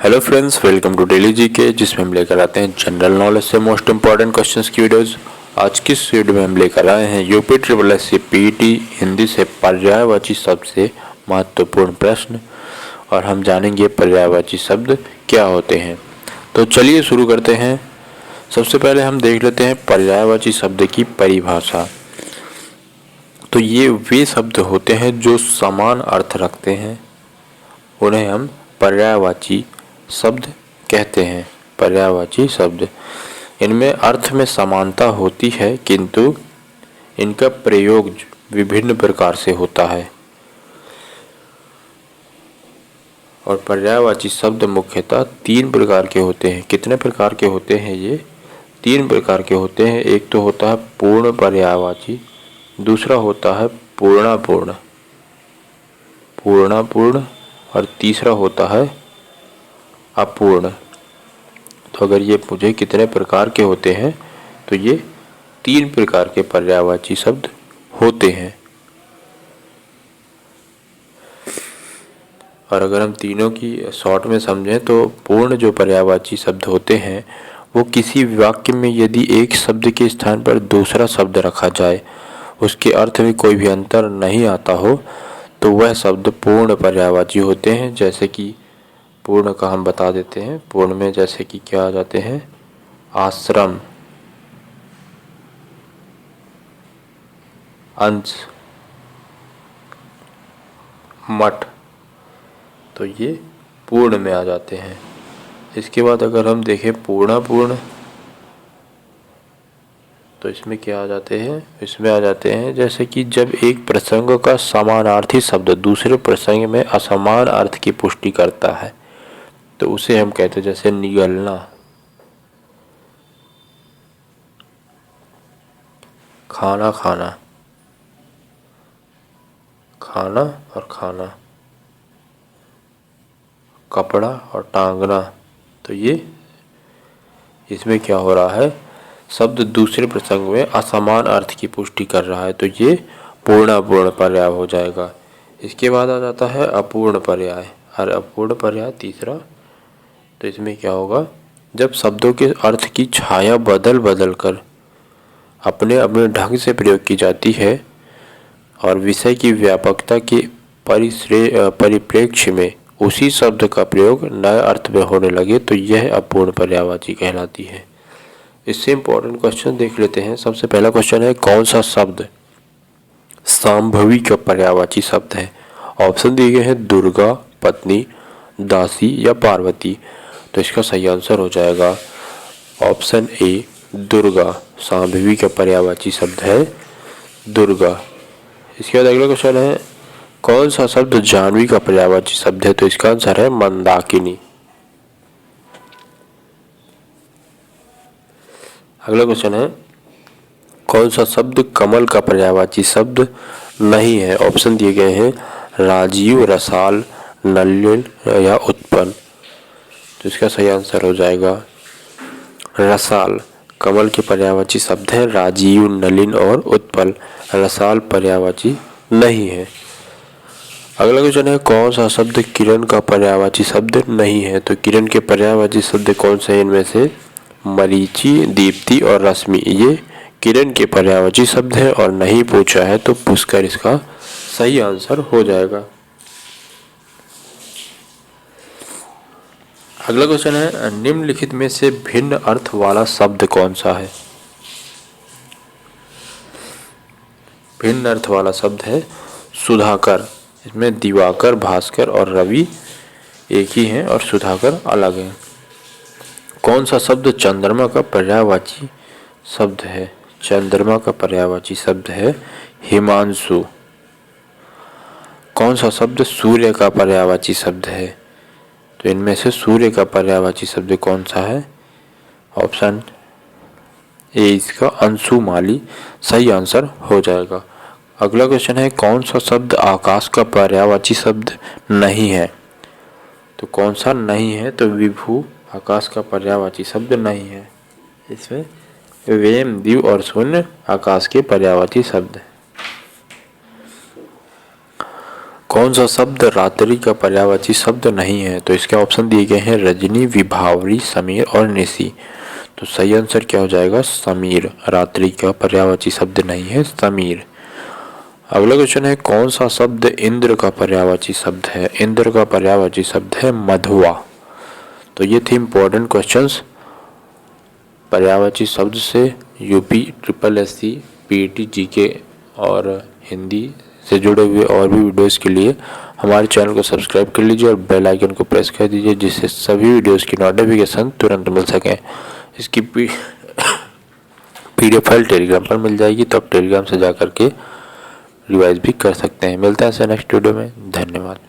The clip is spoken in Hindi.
Hello friends, welcome to daily GK, जिसमें हम लेकर आते हैं जनरल नॉलेज से मोस्ट इंपॉर्टेंट क्वेश्चंस की वीडियोस। आज की इस वीडियो में हम लेकर आए हैं UP triple S C PET Hindi से पर्यायवाची शब्द से महत्वपूर्ण प्रश्न, और हम जानेंगे पर्यायवाची शब्द क्या होते हैं। तो चलिए शुरू करते हैं। सबसे पहले हम देख लेते हैं पर्यायवाची शब्द की परिभाषा। तो ये वे शब्द होते हैं जो समान अर्थ रखते हैं, उन्हें हम पर्यायवाची शब्द कहते हैं। पर्यायवाची शब्द, इनमें अर्थ में समानता होती है, किंतु इनका प्रयोग विभिन्न प्रकार से होता है। और पर्यायवाची शब्द मुख्यतः 3 प्रकार के होते हैं। कितने प्रकार के होते हैं ये? 3 प्रकार के होते हैं। एक तो होता है पूर्ण पर्यायवाची, दूसरा होता है पूर्णापूर्ण, और तीसरा होता है अपूर्ण। तो अगर ये मुझे कितने प्रकार के होते हैं, तो ये 3 प्रकार के पर्यायवाची शब्द होते हैं। और अगर हम तीनों की शॉर्ट में समझें तो पूर्ण जो पर्यायवाची शब्द होते हैं वो किसी वाक्य में यदि एक शब्द के स्थान पर दूसरा शब्द रखा जाए, उसके अर्थ में कोई भी अंतर नहीं आता हो, तो वह शब्द पूर्ण पर्यायवाची होते हैं। जैसे कि पूर्ण का हम बता देते हैं। पूर्ण में जैसे कि क्या आ जाते हैं? आश्रम, अंश, मठ, तो ये पूर्ण में आ जाते हैं। इसके बाद अगर हम देखें पूर्णापूर्ण, तो इसमें क्या आ जाते हैं? इसमें आ जाते हैं जैसे कि जब एक प्रसंग का समानार्थी शब्द दूसरे प्रसंग में असमान अर्थ की पुष्टि करता है, तो उसे हम कहते हैं, जैसे निगलना, खाना खाना, खाना और खाना, कपड़ा और टांगना। तो ये इसमें क्या हो रहा है? शब्द दूसरे प्रसंग में असमान अर्थ की पुष्टि कर रहा है, तो ये पूर्णापूर्ण पर्याय हो जाएगा। इसके बाद आ जाता है अपूर्ण पर्याय, और अपूर्ण पर्याय तीसरा। तो इसमें क्या होगा? जब शब्दों के अर्थ की छाया बदल बदल कर अपने अपने ढंग से प्रयोग की जाती है और विषय की व्यापकता के परिप्रेक्ष्य में उसी शब्द का प्रयोग नए अर्थ में होने लगे, तो यह अपूर्ण पर्यायवाची कहलाती है। इससे इम्पोर्टेंट क्वेश्चन देख लेते हैं। सबसे पहला क्वेश्चन है, कौन सा शब्द सांभवी का पर्यायवाची शब्द है? ऑप्शन दिए गए हैं दुर्गा, पत्नी, दासी या पार्वती। तो इसका सही आंसर हो जाएगा ऑप्शन ए, दुर्गा। सांभवी का पर्यायवाची शब्द है दुर्गा। इसके बाद अगला क्वेश्चन है, कौन सा शब्द जाह्नवी का पर्यायवाची शब्द है? तो इसका आंसर है मंदाकिनी। अगला क्वेश्चन है, कौन सा शब्द कमल का पर्यायवाची शब्द नहीं है? ऑप्शन दिए गए हैं राजीव, रसाल, नलिन या उत्पन्न। तो इसका सही आंसर हो जाएगा रसाल। कमल के पर्यायवाची शब्द है राजीव, नलिन और उत्पल। रसाल पर्यायवाची नहीं है। अगला क्वेश्चन है, कौन सा शब्द किरण का पर्यायवाची शब्द नहीं है? तो किरण के पर्यायवाची शब्द कौन से हैं? इनमें से मरीचि, दीप्ति और रश्मि, ये किरण के पर्यायवाची शब्द है और नहीं पूछा है, तो पुष्कर इसका सही आंसर हो जाएगा। अगला क्वेश्चन है, निम्नलिखित में से भिन्न अर्थ वाला शब्द कौन सा है? भिन्न अर्थ वाला शब्द है सुधाकर। इसमें दिवाकर, भास्कर और रवि एक ही हैं और सुधाकर अलग हैं। कौन सा शब्द चंद्रमा का पर्यायवाची शब्द है? चंद्रमा का पर्यायवाची शब्द है हिमांशु। कौन सा शब्द सूर्य का पर्यायवाची शब्द है? तो इनमें से सूर्य का पर्यायवाची शब्द कौन सा है? ऑप्शन ए इसका अंशुमाली सही आंसर हो जाएगा। अगला क्वेश्चन है, कौन सा शब्द आकाश का पर्यायवाची शब्द नहीं है? तो कौन सा नहीं है? तो विभु आकाश का पर्यायवाची शब्द नहीं है। इसमें वेम, द्वीप और शून्य आकाश के पर्यायवाची शब्द है। कौन सा शब्द रात्रि का पर्यायवाची शब्द नहीं है? तो इसके ऑप्शन दिए गए हैं रजनी, विभावरी, समीर और निशी। तो सही आंसर क्या हो जाएगा? समीर। रात्रि का पर्यायवाची शब्द नहीं है समीर। अगला क्वेश्चन है कौन सा शब्द इंद्र का पर्यायवाची शब्द है? इंद्र का पर्यायवाची शब्द है मधुआ। तो ये थे इम्पोर्टेंट क्वेश्चंस पर्यायवाची शब्द से यूपी SSSC PET GK और हिंदी से जुड़े हुए और भी वीडियोस के लिए हमारे चैनल को सब्सक्राइब कर लीजिए और बेल आइकन को प्रेस कर दीजिए, जिससे सभी वीडियोस की नोटिफिकेशन तुरंत मिल सकें। इसकी PDF फाइल टेलीग्राम पर मिल जाएगी, तो आप टेलीग्राम से जा कर के रिवाइज भी कर सकते हैं। मिलते हैं नेक्स्ट वीडियो में। धन्यवाद।